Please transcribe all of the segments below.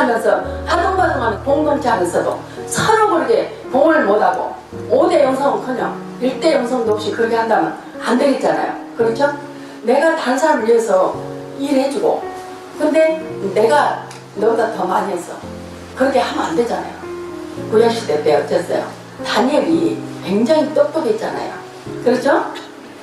살면서 아둥바둥하는 공동체 안에서도 서로 그렇게 공헌을 못하고 5대 영성은커녕 1대 영성도 없이 그렇게 한다면 안 되겠잖아요. 그렇죠? 내가 다른 사람을 위해서 일해주고 근데 내가 너보다 더 많이 했어. 그렇게 하면 안 되잖아요. 구약시대 때 어땠어요? 다니엘이 굉장히 똑똑했잖아요. 그렇죠?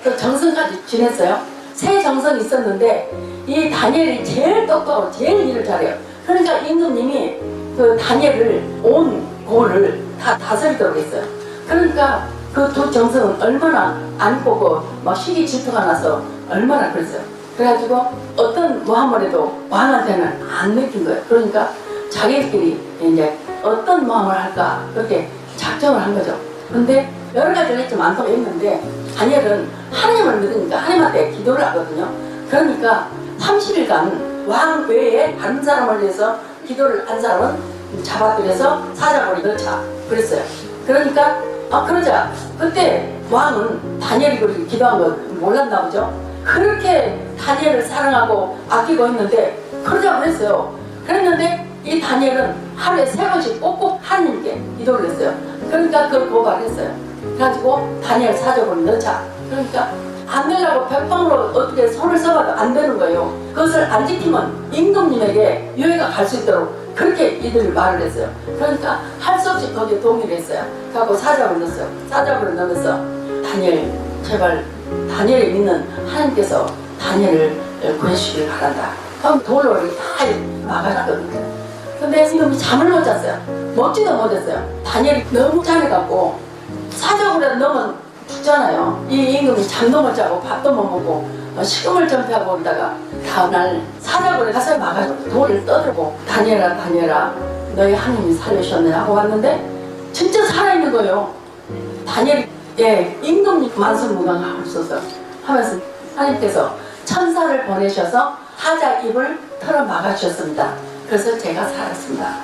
그 정성까지 지냈어요. 세 정성이 있었는데 이 다니엘이 제일 똑똑하고 제일 일을 잘해요. 그러니까 임금님이 그 다니엘을 온 고을 다 다스리도록 했어요. 그러니까 그 두 정성은 얼마나 안고 막 시기 질투가 나서 얼마나 그랬어요. 그래가지고 어떤 모함을 해도 왕한테는 안 느낀 거예요. 그러니까 자기들끼리 이제 어떤 모함을 할까 그렇게 작정을 한 거죠. 근데 여러 가지를 했지만 많다고 했는데 다니엘은 하나님을 믿으니까 하나님한테 기도를 하거든요. 그러니까 30일간 왕 외에 다른 사람을 위해서 기도를 한 사람은 잡아들여서 사자굴에 넣자 그랬어요. 그러니까 그러자 그때 왕은 다니엘이 그렇게 기도한 거 몰랐나 보죠. 그렇게 다니엘을 사랑하고 아끼고 있는데 그러자고 했어요. 그랬는데 이 다니엘은 하루에 3번씩 꼭꼭 하나님께 기도를 했어요. 그러니까 그걸 고발했어요. 그래가지고 다니엘 사적으로 넣자. 그러니까 안 되려고 백방으로 어떻게 손을 써봐도 안 되는 거예요. 그것을 안 지키면 임금님에게 유해가 갈 수 있도록 그렇게 이들이 말을 했어요. 그러니까 할 수 없이 거기에 동의를 했어요. 그래서 사적으로 넣었어요. 사적으로 넣어서 다니엘 제발 다니엘을 믿는 하나님께서 다니엘을 구해주시길 바란다. 그럼 돌로 이렇게 다 막아놨거든요. 근데 임금이 잠을 못 잤어요. 먹지도 못했어요. 다니엘이 너무 잠해갖고 사적으로 넣으면 죽잖아요. 이 임금이 잠도 못 자고 밥도 못 먹고 식음을 전폐하고 오다가 다음날 사자굴에 가서 막아서 돌을 떠들고 다니엘아 너희 하나님이 살려주셨네 하고 왔는데 진짜 살아있는 거예요. 다니엘이 임금님 만성무강하고 있어서 하면서 하나님께서 천사를 보내셔서 사자 입을 털어 막아주셨습니다. 그래서 제가 살았습니다.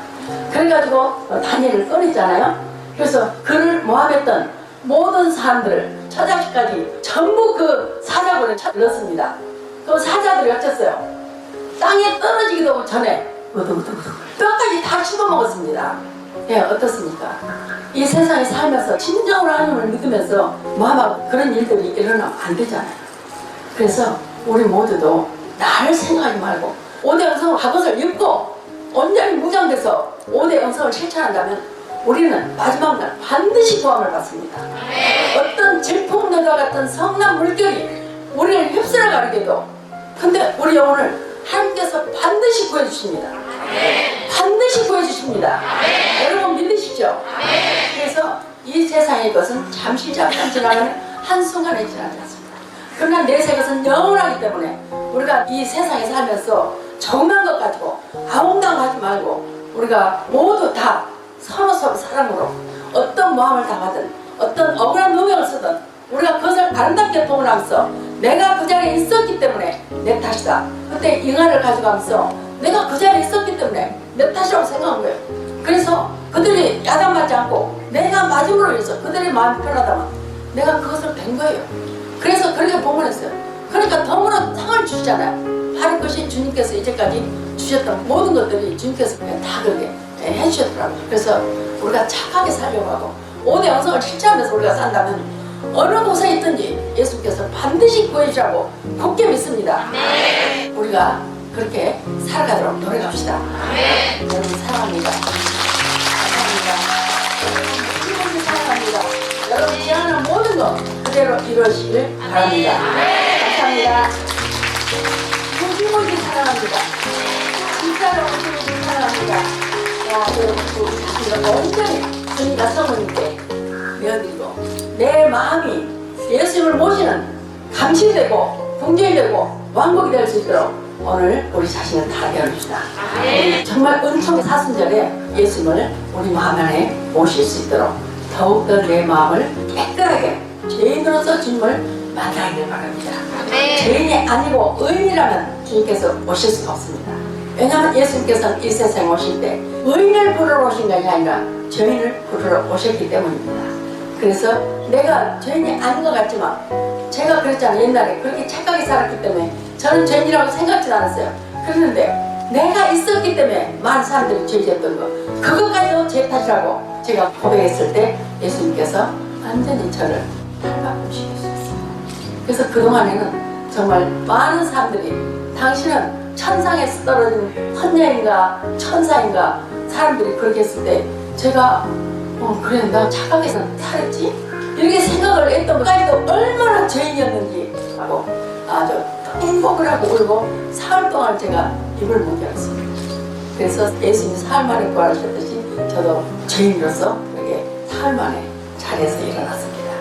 그래가지고 다니엘을 꺼냈잖아요. 그래서 그를 모함했던 모든 사람들을 처자식까지 전부 그 사자굴에 넣었습니다. 그 사자들이 어땠어요? 땅에 떨어지기도 전에 뼈까지 다 씹어먹었습니다. 어떻습니까? 이 세상에 살면서 진정으로 하나님을 믿으면서 모함하고 그런 일들이 일어나면 안 되잖아요. 그래서 우리 모두도 나를 생각하지 말고 5대 영성을 그것을 읽고 온전히 무장돼서 5대 영성을 실천한다면 우리는 마지막 날 반드시 구원을 받습니다. 어떤 질풍노도와 같은 성난 물결이 우리를 휩쓸어 가리게도 근데 우리 영혼을 하나님께서 반드시 구해주십니다. 반드시 구해주십니다. 여러분 믿으시죠? 그래서 이 세상의 것은 잠시 잠깐 지나가는 한순간에 지나지 않습니다. 그러나 내세 것은 영원하기 때문에 우리가 이 세상에 살면서 정한 것 가지고 아웅당하지 말고 우리가 모두 다 서로 사랑으로 어떤 모함을 당하든 어떤 억울한 누명을 쓰든 우리가 그것을 아름답게 봉헌하면서 내가 그 자리에 있었기 때문에 내 탓이다. 그때 ing화를 가져가면서 내가 그 자리에 있었기 때문에 내 탓이라고 생각한 거예요. 그래서 그들이 야단맞지 않고 내가 맞음으로 인해서 그들의 마음이 편하다면 내가 그것을 뵌 거예요. 그래서 그렇게 봉헌했어요. 그러니까 덤으로 상을 주시잖아요. 바로 그것이 주님께서 이제까지 주셨던 모든 것들이 주님께서 다 그렇게 해주셨더라고요. 그래서 우리가 착하게 살려고 하고 5대 영성을 실천하면서 우리가 산다면 어느 곳에 있든지 예수께서 반드시 구해주라고 굳게 믿습니다. 우리가 그렇게 살아가도록 노력합시다. 여러분 사랑합니다. 감사합니다. 사랑합니다. 여러분 제안하는 모든 것 그대로 이루어지길 바랍니다. 감사합니다. 무지무지 사랑합니다. 진짜로 무지무지 사랑합니다. 여러분 온전히 주님과 성모님께 메어드리고 내 마음이 예수님을 모시는 감시되고 동질되고 왕복이 될 수 있도록 오늘 우리 자신을 다 배워줍시다. 정말 은총의 사순절에 예수님을 우리 마음 안에 모실 수 있도록 더욱더 내 마음을 깨끗하게 죄인으로서 주님을 만나기를 바랍니다. 죄인이 아니고 의인이라면 주님께서 오실 수가 없습니다. 왜냐하면 예수님께서는 이 세상에 오실 때 의인을 부르러 오신 것이 아니라 죄인을 부르러 오셨기 때문입니다. 그래서 내가 죄인이 아닌 것 같지만 제가 그랬잖아요. 옛날에 그렇게 착하게 살았기 때문에 저는 죄인이라고 생각지 않았어요. 그런데 내가 있었기 때문에 많은 사람들이 죄 지었던 거, 그것까지도 제 탓이라고 제가 고백했을 때 예수님께서 완전히 저를 발바꿈시켰어요. 그래서 그동안에는 정말 많은 사람들이 당신은 천상에서 떨어진 헌녀인가 천사인가 사람들이 그렇게 했을 때 제가 그래 나 착하게 살았지? 이렇게 생각을 했던 것까지도 얼마나 죄인이었는지 하고 아주 행복을 하고 울고 사흘 동안 제가 입을 못 열었습니다. 그래서 예수님이 사흘 만에 부활하셨듯이 저도 죄인으로서 그렇게 사흘 만에 자리에서 일어났습니다.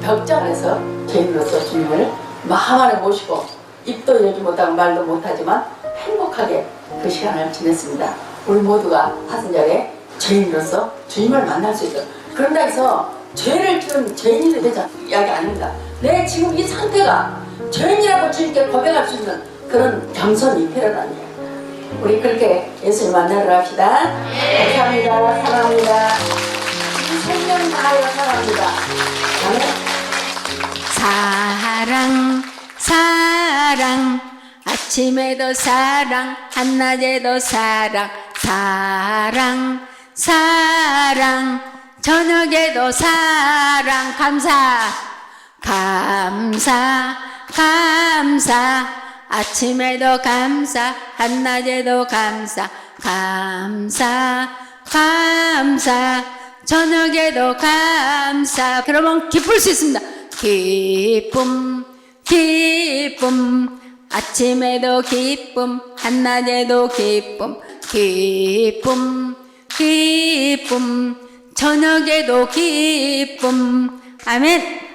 벽장에서 죄인으로서 주님을 마음 안에 모시고 입도 열지 못하고 말도 못하지만 행복하게 그 시간을 지냈습니다. 우리 모두가 사순절에 죄인으로서 주님을 만날 수 있도록, 그런다 해서 죄를 지은 죄인이 되자 이야기 아닙니다. 내 지금 이 상태가 죄인이라고 주님께 고백할 수 있는 그런 겸손이 필요하다는 이야기. 우리 그렇게 예수님 만나러 갑시다. 감사합니다. 사랑합니다. 생명 다하여 사랑합니다. 사랑 사랑 아침에도 사랑 한낮에도 사랑 사랑 사랑 저녁에도 사랑 감사 감사 감사 아침에도 감사 한낮에도 감사 감사 감사 저녁에도 감사. 그러면 기쁠 수 있습니다. 기쁨 기쁨 아침에도 기쁨 한낮에도 기쁨 기쁨 기쁨 저녁에도 기쁨. 아멘.